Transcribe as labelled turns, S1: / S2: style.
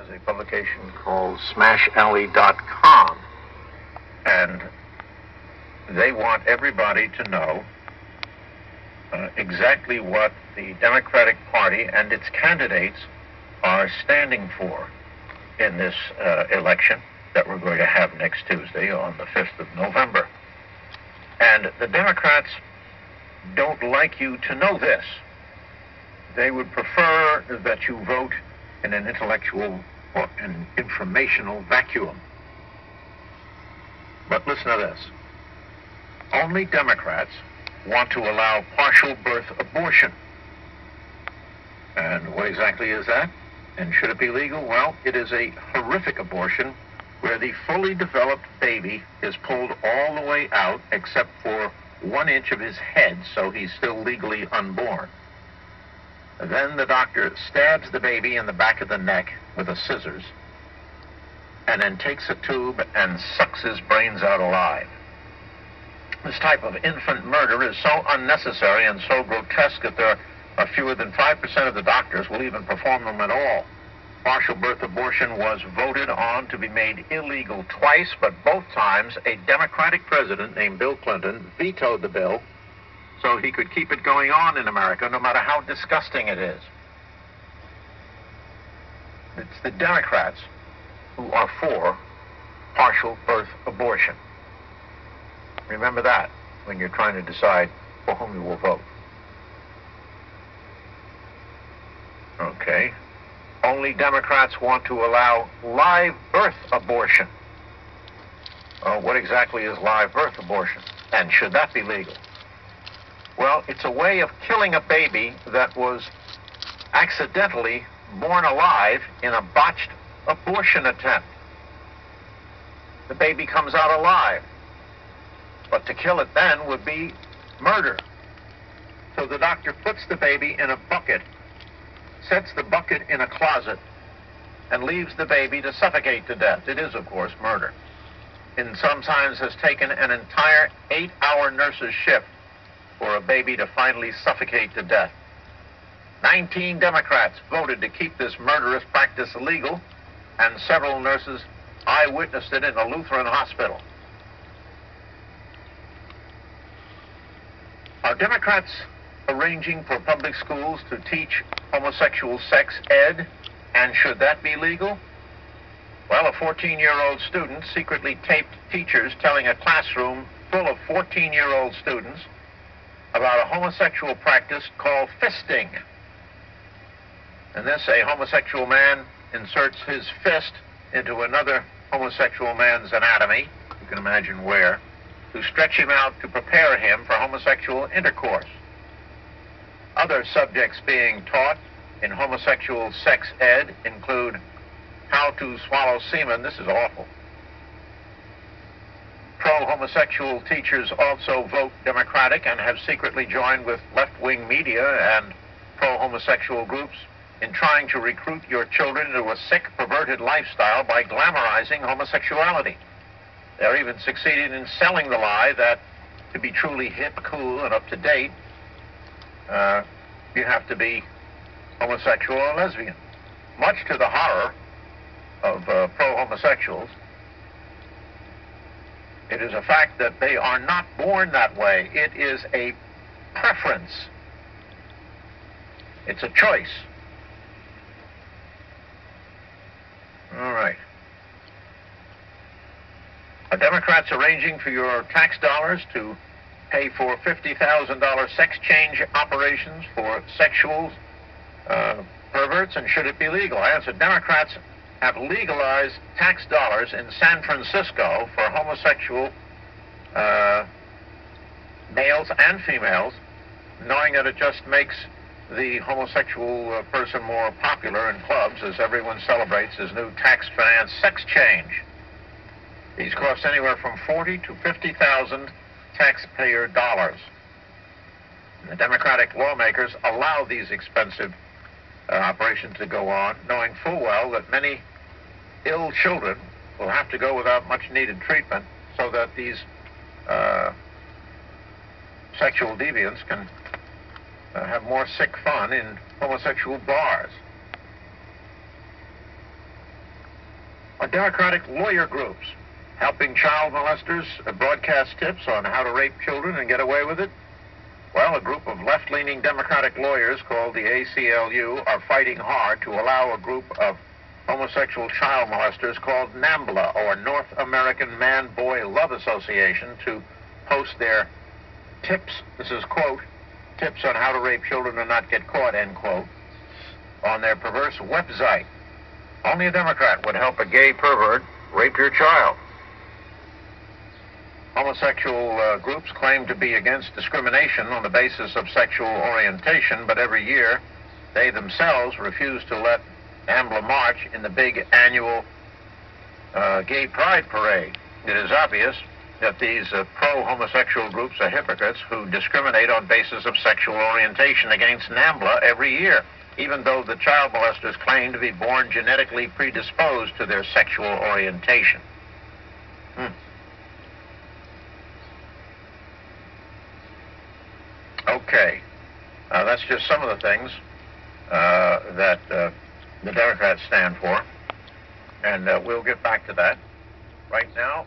S1: has a publication called SmashAlley.com, and they want everybody to know exactly what the Democratic Party and its candidates are standing for in this election that we're going to have next Tuesday on the 5th of November. And the Democrats don't like you to know this. They would prefer that you vote in an intellectual or an informational vacuum. But listen to this. Only Democrats want to allow partial birth abortion. And what exactly is that? And should it be legal? Well, it is a horrific abortion where the fully developed baby is pulled all the way out except for 1 inch of his head, so he's still legally unborn. Then the doctor stabs the baby in the back of the neck with a scissors, and then takes a tube and sucks his brains out alive. This type of infant murder is so unnecessary and so grotesque that there are fewer than 5% of the doctors will even perform them at all. Partial birth abortion was voted on to be made illegal twice, but both times a Democratic president named Bill Clinton vetoed the bill so he could keep it going on in America, no matter how disgusting it is. It's the Democrats who are for partial birth abortion. Remember that when you're trying to decide for whom you will vote. Okay. Only Democrats want to allow live birth abortion. What exactly is live birth abortion? And should that be legal? Well, it's a way of killing a baby that was accidentally born alive in a botched abortion attempt. The baby comes out alive. But to kill it then would be murder. So the doctor puts the baby in a bucket, sets the bucket in a closet, and leaves the baby to suffocate to death. It is, of course, murder. And sometimes has taken an entire 8-hour nurse's shift for a baby to finally suffocate to death. 19 Democrats voted to keep this murderous practice illegal, and several nurses eyewitnessed it in a Lutheran hospital. Are Democrats arranging for public schools to teach homosexual sex ed, and should that be legal? Well, a 14-year-old student secretly taped teachers telling a classroom full of 14-year-old students about a homosexual practice called fisting. In this, a homosexual man inserts his fist into another homosexual man's anatomy, you can imagine where, to stretch him out to prepare him for homosexual intercourse. Other subjects being taught in homosexual sex ed include how to swallow semen. This is awful. Pro-homosexual teachers also vote Democratic and have secretly joined with left-wing media and pro-homosexual groups in trying to recruit your children into a sick, perverted lifestyle by glamorizing homosexuality. They're even succeeding in selling the lie that to be truly hip, cool, and up-to-date, you have to be homosexual or lesbian. Much to the horror of pro-homosexuals, it is a fact that they are not born that way. It is a preference. It's a choice. All right. Are Democrats arranging for your tax dollars to pay for $50,000 sex change operations for sexual perverts, and should it be legal? I answer, Democrats have legalized tax dollars in San Francisco for homosexual males and females, knowing that it just makes the homosexual person more popular in clubs as everyone celebrates his new tax-financed sex change. These cost anywhere from $40,000 to $50,000 taxpayer dollars. And the Democratic lawmakers allow these expensive operations to go on, knowing full well that many ill children will have to go without much needed treatment so that these sexual deviants can have more sick fun in homosexual bars. Democratic lawyer groups helping child molesters broadcast tips on how to rape children and get away with it. Well, a group of left-leaning Democratic lawyers called the ACLU are fighting hard to allow a group of homosexual child molesters called NAMBLA, or North American Man-Boy Love Association, to post their tips. This is, quote, tips on how to rape children and not get caught, end quote, on their perverse website. Only a Democrat would help a gay pervert rape your child. Homosexual groups claim to be against discrimination on the basis of sexual orientation, but every year they themselves refuse to let NAMBLA march in the big annual gay pride parade. It is obvious that these pro-homosexual groups are hypocrites who discriminate on basis of sexual orientation against NAMBLA every year, even though the child molesters claim to be born genetically predisposed to their sexual orientation. Okay, that's just some of the things that the Democrats stand for, and we'll get back to that. Right now,